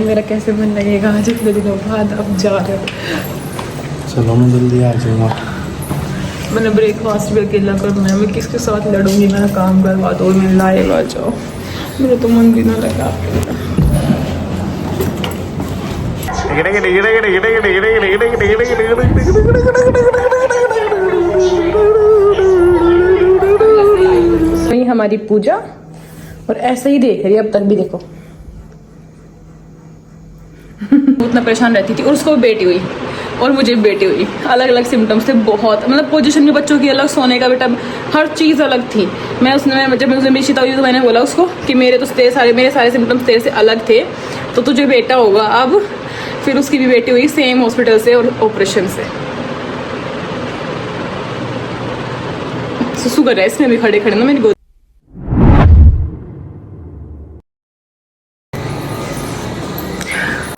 मेरा कैसे मन लगेगा आज इतने दिनों बाद अब जा रहे हो। चलो मैं जल्दी आ जाऊँगा। मैंने ब्रेकफास्ट भी अकेला करना है, मैं किसके साथ लड़ूंगी, मेरा काम करवा दो, मैं लाइव आ जाओ, मेरा तो मन भी ना लगा। हमारी पूजा और ऐसे ही देख रही है अब तक भी, देखो उतना परेशान रहती थी और उसको भी बेटी हुई और मुझे भी बेटी हुई। अलग अलग सिम्टम्स थे बहुत, मतलब पोजीशन भी बच्चों की अलग, सोने का भी टाइम, हर चीज़ अलग थी। मैं उसने जब मुझे मिशीता हुई तो मैंने बोला उसको कि मेरे सारे सिम्टम्स तेरे से अलग थे, तो तुझे बेटा होगा अब। फिर उसकी भी बेटी हुई सेम हॉस्पिटल से और ऑपरेशन से। सुसु कर रहा है इसमें भी खड़े खड़े ना मेरी गोद।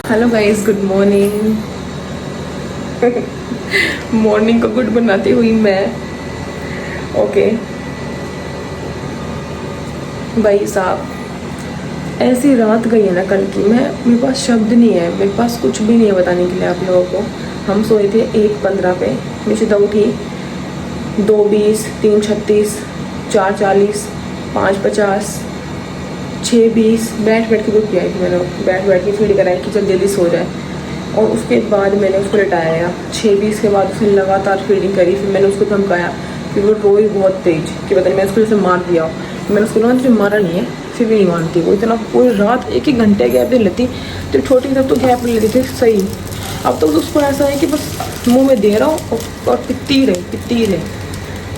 Hello guys, good morning. Morning को गुड बनाती हुई मैं। ओके भाई साहब, ऐसी रात गई है ना कल की, मेरे पास शब्द नहीं है, मेरे पास कुछ भी नहीं है बताने के लिए आप लोगों को। हम सोए थे 1:15 पे, निशिता उठी 2:20, 3:36, 4:40, 5:50, 6:20। बैठ के रुक गया मैंने, बैठ के फीड कराई कि जल्दी जल्दी सो जाए। और उसके बाद मैंने उसको लिटाया। 6:20 के बाद उसने लगातार फीडिंग करी। फिर मैंने उसको धमकाया, फिर वो रोई बहुत तेज कि पता नहीं मैं उसको जैसे मार दिया। मैंने उसको ना, तुझे मारा नहीं है, फिर भी नहीं मानती वो। इतना पूरी रात 1-1 घंटे गैप दे लेती। तो छोटी तब तो गैप ले लेती थी सही, अब तो उसको ऐसा है कि बस मुँह में दे रहा हूँ और पिटती रहे।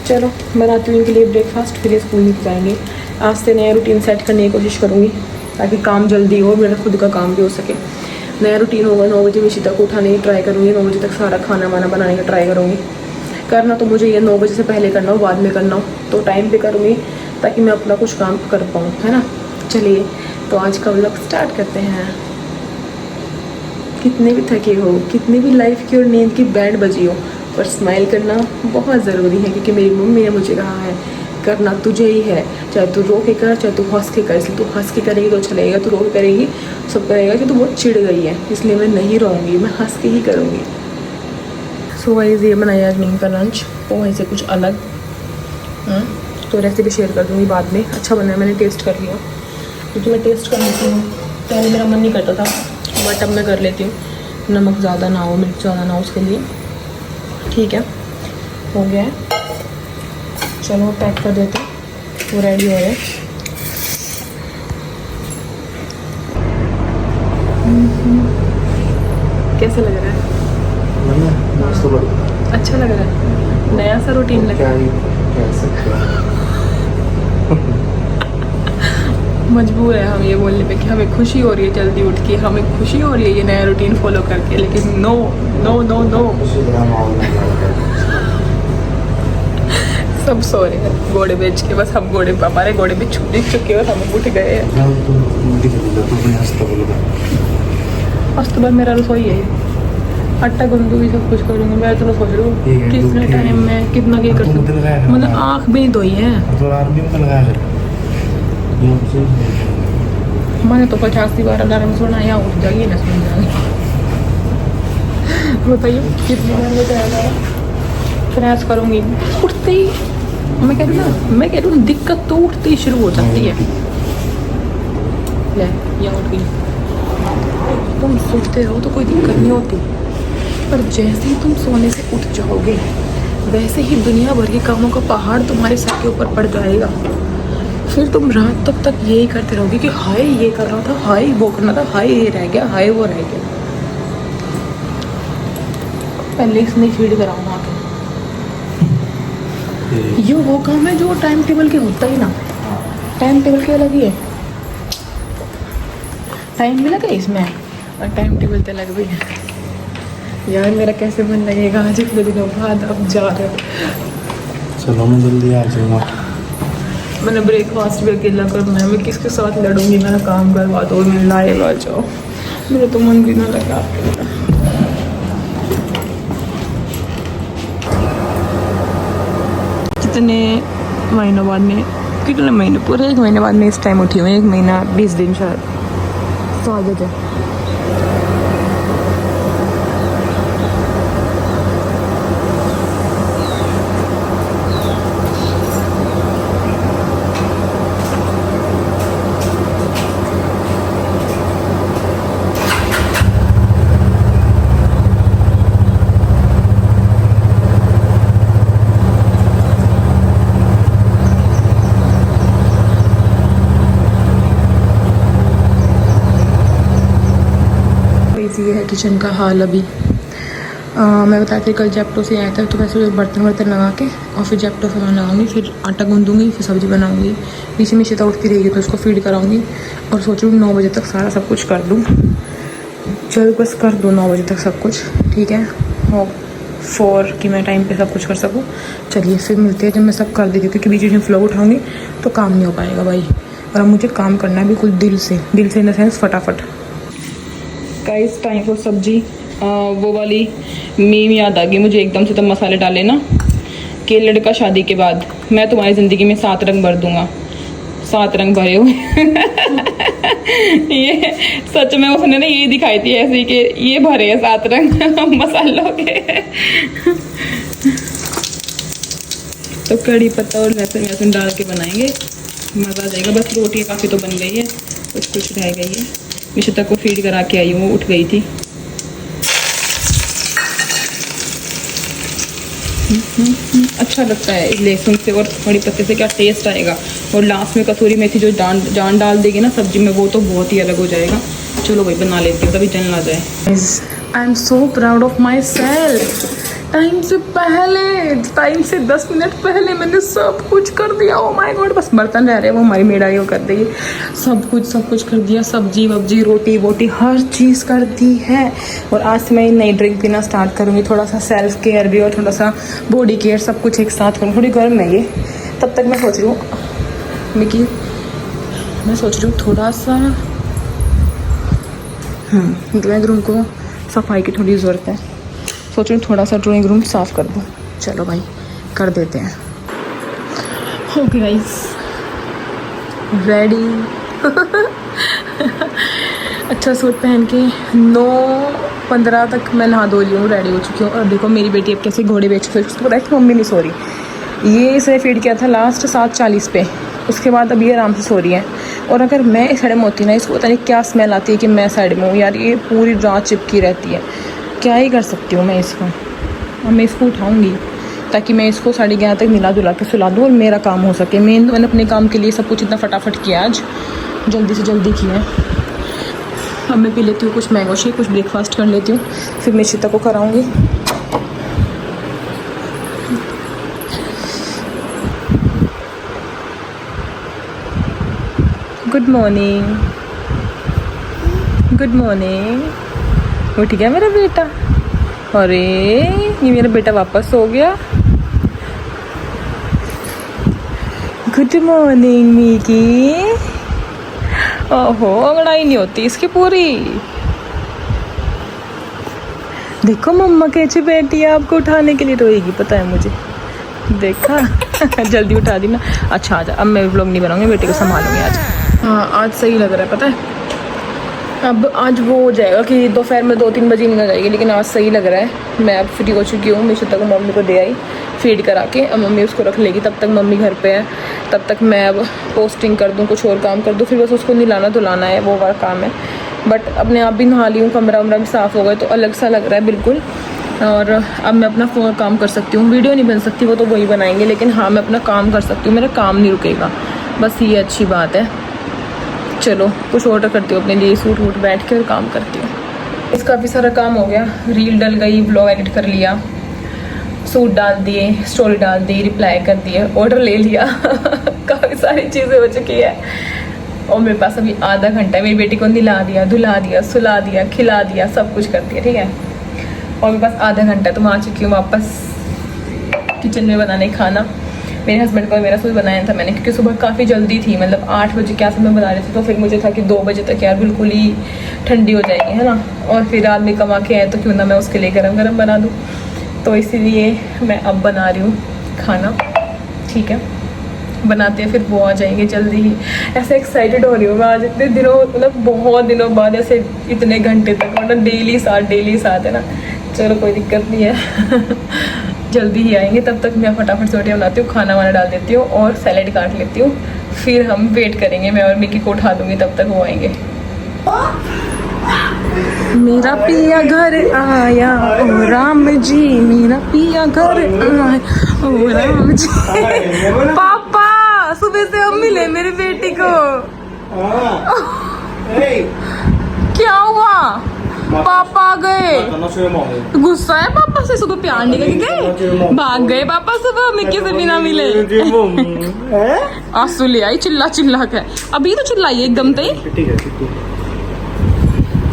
चलो बनाती हूँ इनके लिए ब्रेकफास्ट, फिर स्कूल नहीं जाएंगे। आज से नया रूटीन सेट करने की कोशिश करूँगी ताकि काम जल्दी हो, मेरा खुद का काम भी हो सके। नया रूटीन होगा, 9 बजे मिशिता को उठाने की ट्राई करूँगी, 9 बजे तक सारा खाना वाना बनाने का ट्राई करूँगी। करना तो मुझे ये 9 बजे से पहले करना हो, बाद में करना हो तो टाइम पे करूँगी ताकि मैं अपना कुछ काम कर पाऊँ, है ना। चलिए तो आज का व्लॉग स्टार्ट करते हैं। कितने भी थके हो, कितनी भी लाइफ की और नींद की बैंड बजी हो, पर स्माइल करना बहुत ज़रूरी है, क्योंकि मेरी मम्मी ने मुझे कहा है करना तुझे ही है। चाहे तू रो के कर, चाहे तू हंस के कर। इसलिए तू हंस के करेगी तो अच्छा लगेगा, तू रो के करेगी सब करेगा कि तू बहुत चिढ़ गई है, इसलिए मैं नहीं रोऊंगी, मैं हंस के ही करूँगी। सो गाइस, ये बनाया आज नींद का लंच, पोहे से कुछ अलग। तो रेसिपी शेयर कर दूँगी बाद में। अच्छा बना है, मैंने टेस्ट कर लिया, क्योंकि मैं टेस्ट कर लेती हूँ। पहले मेरा मन नहीं करता था, बट अब मैं कर लेती हूँ। नमक ज़्यादा ना हो, मिर्च ज़्यादा ना हो, उसके लिए ठीक है। हो गया है, चलो पैक कर देते हैं, वो रेडी हो गए। कैसा लग रहा है? अच्छा लग रहा है, नया सा रूटीन लग रहा है। मजबूर है हम ये बोलने पे कि हमें खुशी हो रही है जल्दी उठ के, हमें खुशी हो रही है ये नया रूटीन फॉलो करके, लेकिन नो नो नो नो, सब सो रहे हैं घोड़े बेच के। बस हम हमारे घोड़े बेच चुके और हम उठ गए हैं। अस्तुबा मेरा रसोई है, आटा गूंदूंगी, सब कुछ करूँगी। मैं तो सोच रही हूँ कितने टाइम में कितना क्या कर सकूँ, मतलब आँख भी नहीं धोई है। मैंने तो 50 बार अलार्म सुना, यहाँ उठ जाएगी ना, सुन जाएगी। बताइए कितनी देर में जाएगा, प्रयास करूँगी उठते ही। मैं कह रही हूँ दिक्कत तो उठते ही शुरू हो जाती है। ले यहाँ उठ गई। तुम सोते रहो तो कोई दिक्कत नहीं होती, पर जैसे ही तुम सोने से उठ जाओगे वैसे ही दुनिया भर के कामों का पहाड़ तुम्हारे सर के ऊपर पड़ जाएगा। फिर तुम रात तक यही करते रहोगे कि हाय ये कर रहा था, हाय वो करना था, हाय ये रह गया, हाय वो रह गया। पहले इसने फीड कराऊंगा आके। ये वो काम है जो टाइम टेबल के होता ही ना, टाइम टेबल के अलग ही है। टाइम भी लगा इसमें और टाइम टेबल तो अलग भी है। यार मेरा कैसे मन लगेगा आज इतने दिनों बाद अब जा रहे हो। चलो मैं जल्दी आ जाऊँगा। मैंने ब्रेकफास्ट भी अकेला करना है, मैं किसके साथ लड़ूंगी, मेरा काम करवा दो, मैं लाइव आ जाओ, मेरा तो मन भी ना लगा। कितने महीनों बाद में, कितने महीने, पूरे 1 महीने बाद में इस टाइम उठी हूँ। 1 महीना 20 दिन शायद, स्वागत है। है किचन का हाल अभी। मैं बताती थी कल जेप्टो से आया था, तो वैसे बर्तन वर्तन लगा के और फिर जेप्टो सामान लगाऊंगी, फिर आटा गूंदूंगी, फिर सब्ज़ी बनाऊंगी। पीछे में शीता उठती रहेगी तो उसको फीड कराऊंगी और सोच रही हूँ 9 बजे तक सारा सब कुछ कर दूँ। चल बस कर दूँ 9 बजे तक सब कुछ, ठीक है, हो 4 कि मैं टाइम पे सब कुछ कर सकूँ। चलिए फिर मिलते हैं जब मैं सब कर देती हूँ, क्योंकि बीच में फ्लो उठाऊँगी तो काम नहीं हो पाएगा भाई। और अब मुझे काम करना है बिल्कुल दिल से इन द सेंस फटाफट। गाइस टाइम फॉर सब्जी। वो वाली मीम याद आ गई मुझे एकदम से, तब मसाले डाले ना कि लड़का शादी के बाद मैं तुम्हारी ज़िंदगी में 7 रंग भर दूंगा। 7 रंग भरे हुए ये सच में उसने ना ये दिखाई थी ऐसे ही कि ये भरे हैं 7 रंग मसालों के। तो कड़ी पत्ता और लहसुन वहसुन डाल के बनाएंगे, मज़ा आ जाएगा। बस रोटियाँ काफ़ी तो बन गई है, कुछ रह गई है। निशिता को फीड करा के आई हूँ, वो उठ गई थी। अच्छा लगता है लहसुन से और कड़ी पत्ते से, क्या टेस्ट आएगा। और लास्ट में कसूरी मेथी जो जान डाल देगी ना सब्जी में, वो तो बहुत ही अलग हो जाएगा। चलो भाई बना लेती हूँ, तभी जल ना जाए। I am so proud of my self. Time से 10 मिनट पहले मैंने सब कुछ कर दिया। ओ माय गॉड, बस बर्तन रह रहे हैं, वो हमारी मेड आई वो कर देगी। सब कुछ कर दिया, सब्जी वब्जी रोटी वोटी हर चीज़ कर दी है। और आज से मैं नई ड्रिंक पीना स्टार्ट करूँगी, थोड़ा सा सेल्फ केयर भी और थोड़ा सा बॉडी केयर सब कुछ एक साथ करूँ। थोड़ी गर्म है ये, तब तक मैं सोच रही हूँ थोड़ा सा ड्राइंग रूम को सफाई की थोड़ी ज़रूरत है। सोच रही हूँ थोड़ा सा ड्राइंग रूम साफ़ कर दूँ। चलो भाई कर देते हैं। Okay guys ready. अच्छा सूट पहन के 9:15 तक मैं नहा धो ली हूँ, रेडी हो चुकी हूँ। और देखो मेरी बेटी अब कैसे घोड़े बेच के उसको पता है कि मम्मी नहीं सो रही। ये इसने फीड किया था लास्ट 7:40 पे, उसके बाद अब ये आराम से सो रही है। और अगर मैं इस साइड में होती ना, इसको पता नहीं क्या स्मेल आती है कि मैं साइड में हूँ यार। ये पूरी रात चिपकी रहती है, क्या ही कर सकती हूँ मैं इसको। अब मैं इसको उठाऊँगी ताकि मैं इसको 11:30 तक मिला जुला के सुला दूँ और मेरा काम हो सके। मैंने अपने काम के लिए सब कुछ इतना फटाफट किया, आज जल्दी से जल्दी किया है। अब मैं पी लेती हूँ कुछ मैंगो शेक, कुछ ब्रेकफास्ट कर लेती हूँ, फिर मैं शीता को कराऊँगी। Good morning. उठ गया मेरा बेटा। अरे ये मेरा बेटा वापस सो गया। Good morning Mickey. ओहो अंगड़ाई नहीं होती इसकी पूरी। देखो मम्मा कैसे बैठी है, आपको उठाने के लिए रोएगी, पता है मुझे। देखा जल्दी उठा दी ना। अच्छा आजा, अब मैं व्लॉग नहीं बनाऊंगी, बेटे को संभालूंगी आज। हाँ आज सही लग रहा है, पता है। अब आज वो हो जाएगा कि दोपहर में 2-3 बजे निकल जाएगी, लेकिन आज सही लग रहा है। मैं अब फ्री हो चुकी हूँ। मैं शीता को मम्मी को दे आई फीड करा के, अब मम्मी उसको रख लेगी। तब तक मम्मी घर पे है, तब तक मैं अब पोस्टिंग कर दूँ, कुछ और काम कर दूँ, फिर बस उसको नहलाना धुलाना है, वो वाला काम है। बट अपने आप भी नहा ली हूँ, कमरा वमरा भी साफ़ हो गया, तो अलग सा लग रहा है बिल्कुल। और अब मैं अपना फ़ोन काम कर सकती हूँ। वीडियो नहीं बन सकती, वो तो वही बनाएंगे, लेकिन हाँ मैं अपना काम कर सकती हूँ, मेरा काम नहीं रुकेगा, बस ये अच्छी बात है। चलो कुछ ऑर्डर करती हूँ अपने लिए, सूट वूट बैठ के और काम करती हूँ। इसका भी सारा काम हो गया, रील डल गई, ब्लॉग एडिट कर लिया, सूट डाल दिए, स्टोरी डाल दी, रिप्लाई कर दिए, ऑर्डर ले लिया काफ़ी सारी चीज़ें हो चुकी है। और मेरे पास अभी आधा घंटा है। मेरी बेटी को नहला दिया, धुला दिया, सुला दिया, खिला दिया, सब कुछ कर दिया, ठीक है। और मेरे पास आधा घंटा, तो मैं आ चुकी हूँ वापस किचन में बनाने खाना। मेरे हस्बैंड को मेरा सूट बनाया था मैंने, क्योंकि सुबह काफ़ी जल्दी थी, मतलब 8 बजे क्या समय बना रही थी, तो फिर मुझे था कि 2 बजे तक यार बिल्कुल ही ठंडी हो जाएगी, है ना। और फिर आदमी कमा के आए तो क्यों ना मैं उसके लिए गरम गरम बना दूँ, तो इसीलिए मैं अब बना रही हूँ खाना, ठीक है। बनाते हैं फिर वो आ जाएंगे जल्दी ही। ऐसे एक्साइटेड हो रही हूँ मैं आज, इतने दिनों, मतलब बहुत दिनों बाद ऐसे इतने घंटे तक, मतलब डेली साथ है ना। चलो कोई दिक्कत नहीं है जल्दी ही आएंगे। तब तक मैं फटाफट से रोटियाँ बनाती हूँ, खाना वाना डाल देती हूँ और सैलेड काट लेती हूँ, फिर हम वेट करेंगे। मैं और मिकी को उठा दूँगी, तब तक वो आएंगे। मेरा पिया घर आया ओ राम जी, मेरा पिया घर आया ओ राम जी। पापा सुबह से हम मिले मेरे बेटी को। क्या हुआ? पापा आ गए। करना चाहिए मांगे गुस्सा है पापा से, सुबह प्यार नहीं गए, भाग गए पापा सुबह मिक्की से बिना मिले। आंसू ले आई चिल्ला चिल्ला के, अभी तो चिल्लाई एकदम ते। ठीक है ठीक है।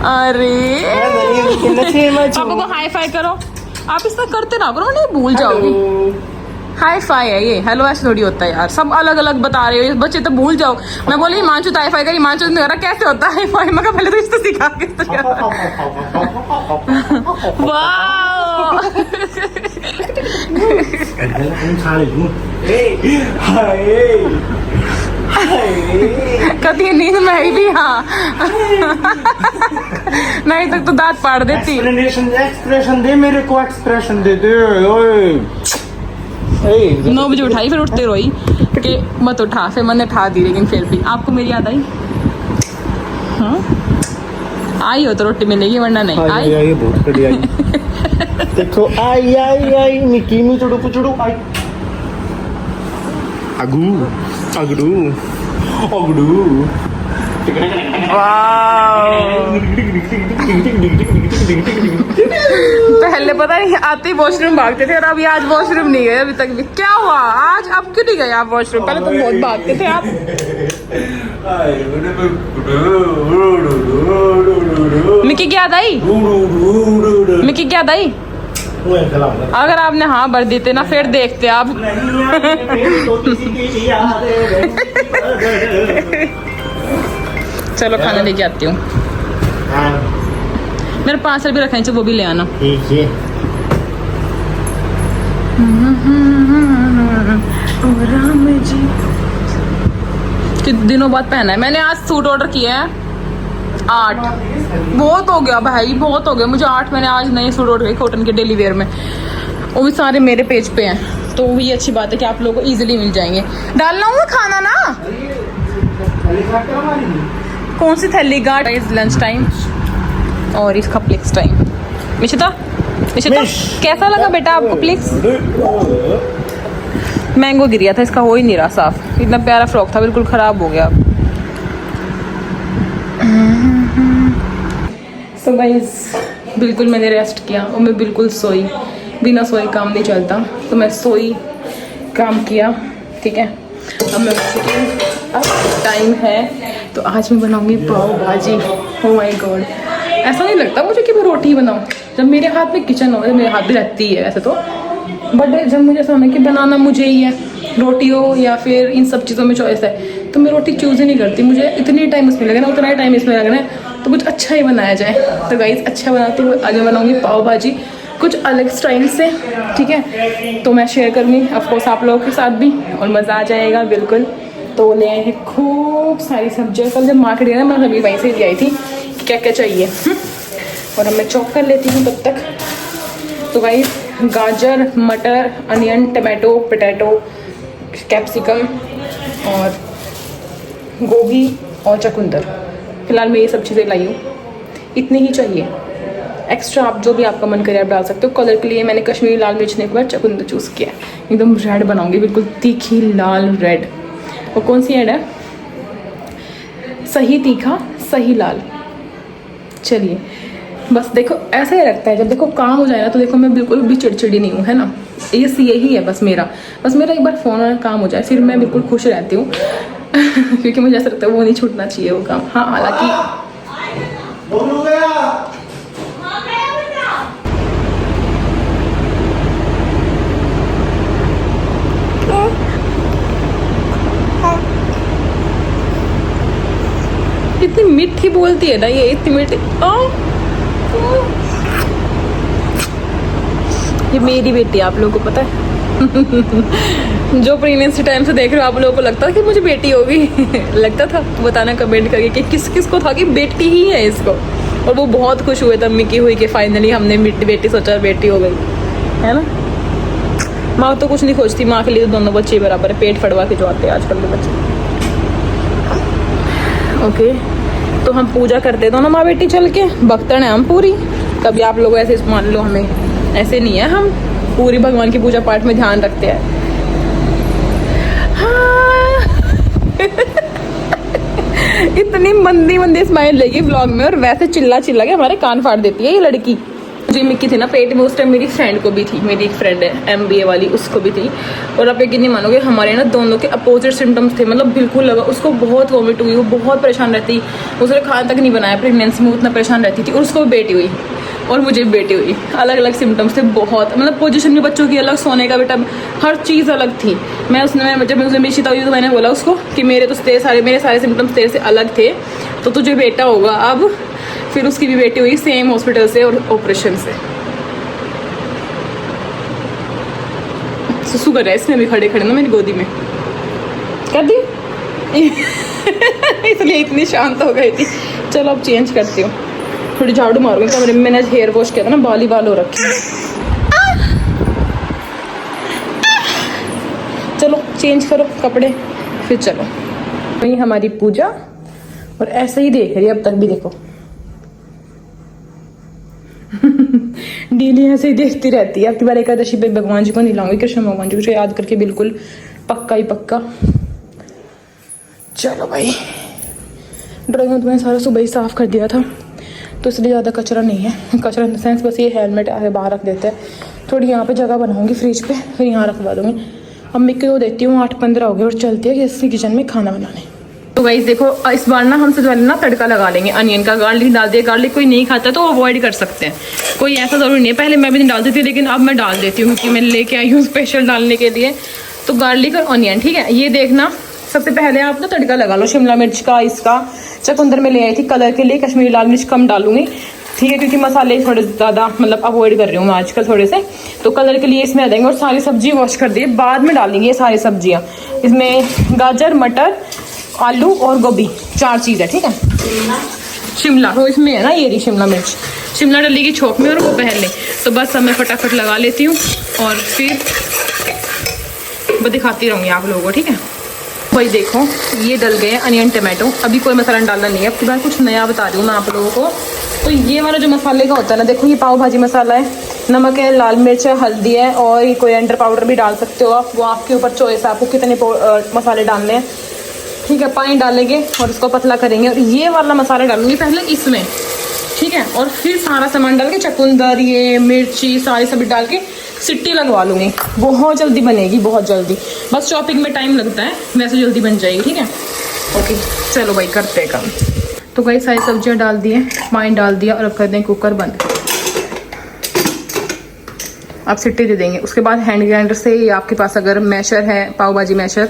अरे पापा को हाई फाई करो, आप इस तरह करते ना करो, नहीं भूल जाओगी। हाई फाई है ये, हेलो ऐसे थोड़ी होता है यार, सब अलग अलग बता रहे हो बच्चे तो भूल जाओ। मैं बोली हिमांशु हाई फाई करी, हिमांशु ने कहा कैसे होता है हाई फाई, मैं कहा पहले तो इसको सिखा के वाह कभी नींद में आई भी, हाँ नहीं तक तो दांत फाड़ देती। एक्सप्रेशन दे मेरे को, एक्सप्रेशन दे दे। 9 बजे उठाई, फिर उठते रोई कि मत उठा, फिर मैंने उठा दी, लेकिन फिर भी आपको मेरी याद आई। हाँ आई हो तो रोटी मिलेगी, वरना नहीं आई। आई बहुत बढ़िया आई। देखो आई आई आई निकी मी चुड़ू पुचुड़ू आई अगू अगड़ू अगड़ू। पहले पता नहीं आते ही वॉशरूम भागते थे, और अभी आज वॉशरूम नहीं गए अभी तक भी। क्या हुआ आज, अब क्यों नहीं गए आप वॉशरूम? पहले तो बहुत भागते थे आप। मिक्की की याद आई, मिक्की की याद आई। अगर आपने हाँ भर देते ना, फिर देखते आप। चलो खाना लेके आती हूँ, मेरे 5 रुपये रखे हैं, वो भी ले आना। राम जी कितने दिनों बाद पहना है मैंने, आज सूट ऑर्डर किया है 8। बहुत हो गया भाई, बहुत हो गया मुझे 8। मैंने आज नए सूट ऑर्डर किए कॉटन के डेली वेयर में, वो भी सारे मेरे पेज पे हैं, तो ये अच्छी बात है कि आप लोगों को इजीली मिल जाएंगे। डालना हूँ खाना ना, कौन सी थैली गार्ड। लंच टाइम और इसका प्लेक्स टाइम। मिशिता मिशिता कैसा लगा बेटा आपको प्लेक्स? मैंगो गिर गया था इसका, हो ही नहीं रहा साफ, इतना प्यारा फ्रॉक था बिल्कुल खराब हो गया। सो गाइस बिल्कुल मैंने रेस्ट किया और मैं बिल्कुल सोई, बिना सोए काम नहीं चलता, तो मैं सोई काम किया, ठीक है। अब मैं अब टाइम है, तो आज मैं बनाऊंगी पाव भाजी। ओ माय गॉड, ऐसा नहीं लगता मुझे कि मैं रोटी बनाऊं जब मेरे हाथ में किचन हो। मेरे हाथ भी रहती है वैसे तो, बट जब मुझे ऐसा होना कि बनाना मुझे ही है, रोटी हो या फिर इन सब चीज़ों में चॉइस है, तो मैं रोटी चूज़ ही नहीं करती। मुझे इतनी टाइम इसमें लगना, उतना ही टाइम इसमें लगना है, तो कुछ अच्छा ही बनाया जाए। तो गाइस अच्छा बनाती हूँ, आज मैं बनाऊंगी पाव भाजी कुछ अलग स्टाइल से, ठीक है। तो मैं शेयर करूँगी ऑफकोर्स आप लोगों के साथ भी, और मज़ा आ जाएगा बिल्कुल। तो ले आए हैं खूब सारी सब्जियाँ, कल जब मार्केट गया ना मैं सभी वहीं से ले आई थी कि क्या क्या चाहिए। और अब मैं चॉप कर लेती हूँ तब तक। तो गाइस गाजर, मटर, अनियन, टमाटो, पोटैटो, कैप्सिकम और गोभी और चुकंदर, फिलहाल मैं ये सब चीज़ें लाई हूँ, इतनी ही चाहिए। एक्स्ट्रा आप जो भी आपका मन करे आप डाल सकते हो। कलर के लिए मैंने कश्मीरी लाल मिर्च ने एक बार चुकंदर चूज़ किया, एकदम रेड बनाऊंगी, बिल्कुल तीखी लाल रेड। और कौन सी ऐड है, सही तीखा सही लाल। चलिए बस देखो ऐसा ही लगता है, जब देखो काम हो जाए ना तो देखो मैं बिल्कुल भी चिड़चिड़ी नहीं हूँ, है ना। यही है बस मेरा एक बार फ़ोन और काम हो जाए फिर मैं बिल्कुल खुश रहती हूँ। क्योंकि मुझे ऐसा लगता है वो नहीं छूटना चाहिए वो काम। हाँ हालांकि इतनी मीठी बोलती है ना ये, इतनी मीठी। ये मेरी बेटी, आप लोगों को पता है। जो प्रेगनेंसी टाइम से देख रहे हो आप लोगों को लगता था कि मुझे बेटी होगी। लगता था, बताना कमेंट करके कि किस किस को था कि बेटी ही है इसको। और वो बहुत खुश हुए तब मिकी हुई कि फाइनली हमने बेटी सोचा बेटी हो गई, है ना। माँ तो कुछ नहीं खोजती, माँ के लिए तो दोनों बच्चे बराबर है, पेट फड़वा के जो आते हैं आजकल के बच्चे। ओके तो हम पूजा करते दोनों माँ बेटी चल के, भक्तन है हम पूरी। तभी आप लोग ऐसे मान लो, हमें ऐसे नहीं है, हम पूरी भगवान की पूजा पाठ में ध्यान रखते हैं। हाँ। इतनी मंदी मंदी स्माइल लेगी व्लॉग में और वैसे चिल्ला चिल्ला के हमारे कान फाड़ देती है ये लड़की। जो मिक्की थी ना पेट में उस टाइम मेरी फ्रेंड को भी थी, मेरी एक फ्रेंड है MBA वाली, उसको भी थी। और आप यकीन नहीं मानोगे हमारे ना दोनों के अपोजिट सिम्टम्स थे, मतलब बिल्कुल लगा। उसको बहुत वॉमिट हुई, वो बहुत परेशान रहती, उसने खाना तक नहीं बनाया प्रेगनेंसी में, उतना परेशान रहती थी। और उसको भी बेटी हुई और मुझे भी बेटी हुई। अलग अलग सिम्टम्स थे बहुत, मतलब पोजीशन भी बच्चों की अलग, सोने का बेटा, हर चीज़ अलग थी। जब मैं उसे मिर्चिता हुई तो मैंने बोला उसको कि मेरे सारे सिम्टम्स तेरे से अलग थे, तो तुझे बेटा होगा अब। फिर उसकी भी बेटी हुई सेम हॉस्पिटल से और ऑपरेशन से। सुसु कर रहा है इसमें भी खड़े खड़े ना मेरी गोदी में, कर दी इसलिए इतनी शांत हो गई थी। चलो अब चेंज करती हूँ, थोड़ी झाड़ू मारूंगी कमरे में। मैंने हेयर वॉश किया था ना, बाल ही बाल हो रखे। चलो चेंज करो कपड़े फिर चलो। वही हमारी पूजा, और ऐसे ही देख रही है अब तक भी, देखो डेली ऐसे ही देखती रहती है। अब की बार एकादशी पे भगवान जी को नहीं लाऊंगी, कृष्ण भगवान जी को याद करके बिल्कुल पक्का ही पक्का। चलो भाई, ड्राइंग में तो मैंने सारा सुबह ही साफ कर दिया था, तो इसलिए ज़्यादा कचरा नहीं है। कचरा इन द सेंस बस ये हेलमेट आगे बाहर रख देते हैं। थोड़ी यहाँ पे जगह बनाऊंगी फ्रिज पे, फिर यहाँ रखवा दूंगी। अब मिक्की को देती हूँ, 8:15 हो गए और चलती है कि किचन में खाना बनाने। तो गाइस देखो, इस बार ना हम सबसे पहले ना तड़का लगा लेंगे अनियन का। गार्लिक डाल दिया, गार्लिक कोई नहीं खाता तो अवॉइड कर सकते हैं, कोई ऐसा ज़रूरी नहीं है। पहले मैं भी नहीं डालती थी, लेकिन अब मैं डाल देती हूँ क्योंकि मैं लेके आई हूँ स्पेशल डालने के लिए। तो गार्लिक और ऑनियन, ठीक है। ये देखना, सबसे पहले आप ना तड़का लगा लो शिमला मिर्च का। इसका चकुंदर में ले आई थी कलर के लिए, कश्मीरी लाल मिर्च कम डालूंगी, ठीक है, क्योंकि मसाले थोड़े ज़्यादा मतलब अवॉइड कर रही हूँ मैं आजकल थोड़े से, तो कलर के लिए इसमें आ देंगे। और सारी सब्जी वॉश कर दी, बाद में डालेंगे ये सारी सब्जियाँ। इसमें गाजर, मटर, आलू और गोभी, 4 चीज़ है, ठीक है। शिमला तो इसमें है ना, ये रही शिमला मिर्च, शिमला डलेगी छोंक में और वो पहले। तो बस अब मैं फटाफट लगा लेती हूँ और फिर दिखाती रहूँगी आप लोगों को, ठीक है। भाई देखो, ये डल गए अनियन टमाटो। अभी कोई मसाला डालना नहीं है, अब मैं कुछ नया बता रही हूँ मैं आप लोगों को। तो ये वाला जो मसाले का होता है ना, देखो ये पाव भाजी मसाला है, नमक है, लाल मिर्च है, हल्दी है, और ये कोरिएंडर पाउडर भी डाल सकते हो आप, वो आपके ऊपर चॉइस है आपको कितने मसाले डालने हैं, ठीक है। पानी डालेंगे और इसको पतला करेंगे। और ये वाला मसाला डालूंगी पहले इसमें, ठीक है, और फिर सारा सामान डाल के चकुंदर, ये मिर्ची, सारी सब्जी डाल के सिट्टी लगवा लूँगी। बहुत जल्दी बनेगी, बहुत जल्दी, बस चॉपिंग में टाइम लगता है, वैसे जल्दी बन जाएगी, ठीक है। ओके चलो भाई करते हैं काम। तो भाई सारी सब्जियां डाल दिए, पानी डाल दिया, और अब कर दें कुकर बंद। आप सिट्टी दे देंगे। उसके बाद हैंड ग्राइंडर से, या आपके पास अगर मैशर है, पाव भाजी मैशर,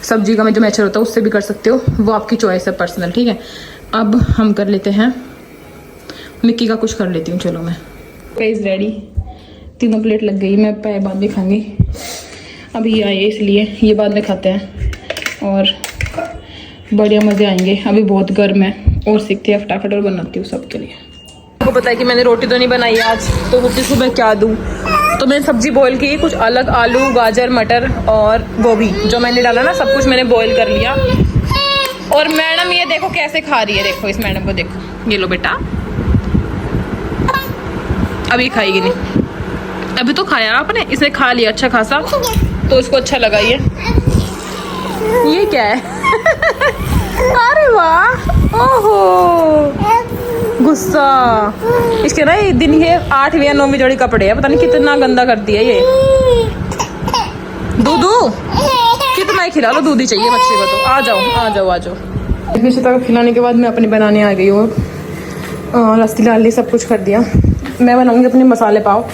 सब्जी का में जो मैशर होता है उससे भी कर सकते हो, वो आपकी चॉइस है पर्सनल, ठीक है। अब हम कर लेते हैं मिक्की का कुछ कर लेती हूँ। चलो मैं गाइस रेडी, 3 प्लेट लग गई, मैं बाद में खाऊंगी। अभी ये आए इसलिए ये बाद में खाते हैं और बढ़िया मज़े आएंगे। अभी बहुत गर्म है और सीखते हैं फटाफट और बनाती हूँ सबके लिए। आपको पता है कि मैंने रोटी तो नहीं बनाई आज, तो रोटी सुबह क्या दूँ, तो मैंने सब्जी बॉईल की कुछ अलग, आलू, गाजर, मटर और गोभी जो मैंने डाला ना, सब कुछ मैंने बॉईल कर लिया। और मैडम ये देखो कैसे खा रही है, देखो इस मैडम को देखो, ये लो बेटा, अभी खाएगी नहीं, अभी तो खाया आपने, इसने खा लिया अच्छा खासा, तो इसको अच्छा लगा। ये क्या है अरे वाह, ओहो गुस्सा। इसके ना दिन ये 8वीं या 9वीं जोड़ी कपड़े है, पता नहीं कितना गंदा करती है ये। दूधू कितना ही खिला लो, दूध ही चाहिए बच्चे को, तो आ जाओ आ जाओ आ जाओ। निशिता को खिलाने के बाद मैं अपने बनाने आ गई हूँ, लस्सी डाल ली, सब कुछ कर दिया। मैं बनाऊंगी अपने मसाले पाव।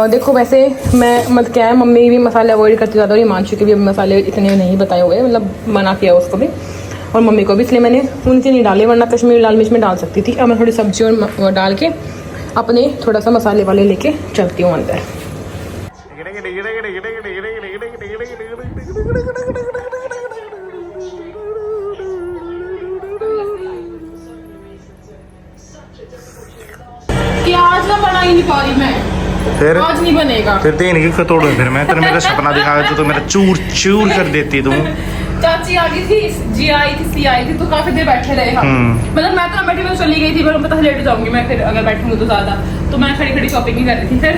देखो वैसे मैं मतलब क्या है, मम्मी भी मसाले अवॉइड करती ज़्यादा, और ये मान चुकी भी अभी मसाले इतने नहीं बताए हुए, मतलब मना किया उसको भी और मम्मी को भी, इसलिए मैंने उनके नहीं डाले, वरना कश्मीरी लाल मिर्च में डाल सकती थी। अब मैं थोड़ी सब्जी और डाल के अपने थोड़ा सा मसाले वाले लेके चलती हूँ अंदर। कि आज ना बना ही नहीं पा रही मैं, फिर आज नहीं बनेगा। फिर देने की तोड़ो, फिर मैं तेरा मेरा सपना दिखा तो मेरा चूर चूर कर देती तू। चाची आ गई थी, जी आई थी, सी आई थी, तो काफी देर बैठे रहे हम। मतलब मैं तो बैठी में चली गई थी, पर पता लेट हो जाऊंगी मैं फिर अगर बैठूंगी तो ज्यादा, तो मैं खड़ी खड़ी शॉपिंग ही कर रही थी। फिर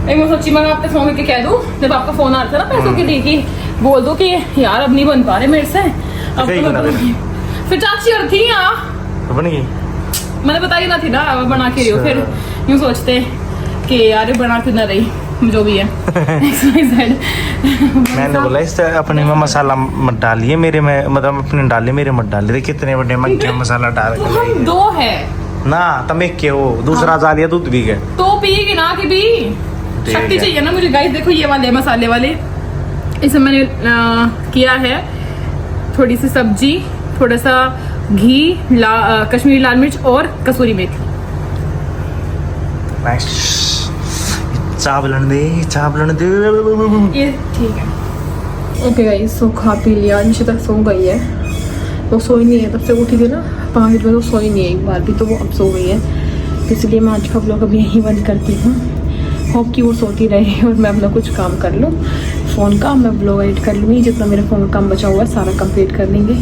मैं सोची मैं आपके फोन करके कह दूं, जब आपका फोन आ रहा था ना पैसों के लिए, कि बोल दो कि यार अब नहीं बन पा रहे मेरे से, अब तो मैं फिर चाची और थी यहाँ, तो बन गई। मैंने बताई ना थी ना, अब बना के रही हो। फिर यूँ सोचते कि यार बना के ना रही, जो भी है। XYZ। मैंने बोला इस अपने में मसाला मत डालिए, मेरे में मतलब अपने डाले मेरे मत डालिए। देखिए कितने बड़े मग्गे मसाला डाल तो के हम लाइए। दो है ना तुम एक के हो, दूसरा डालिए दूध भी गए तो पिएगी ना कि भी शक्ति है। चाहिए ना मुझे गाइस। देखो ये वाले मसाले वाले, इसमें मैंने किया है थोड़ी सी सब्जी, थोड़ा सा घी, कश्मीरी लाल मिर्च और कसूरी मेथी। चावलन दे ये ठीक है। ओके गाइस, सो खा पी लिया। नीचे तक सो गई है, वो सोई नहीं है तब से उठी थी ना 5 बजे, तो सोई नहीं है एक बार भी, तो वो अब सो गई है। इसलिए मैं आज का व्लॉग अभी यहीं बंद करती हूँ। होप कि वो सोती रहे और मैं अपना कुछ काम कर लूँ फ़ोन का। मैं व्लॉग एडिट कर लूँगी, जितना मेरा फ़ोन का काम बचा हुआ है सारा कंप्लीट कर लेंगे।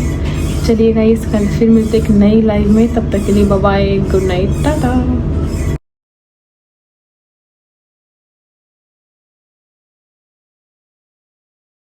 चलिए गाइस, कल फिर मिलते एक नई लाइव में, तब तक के लिए bye bye, good night, Tata.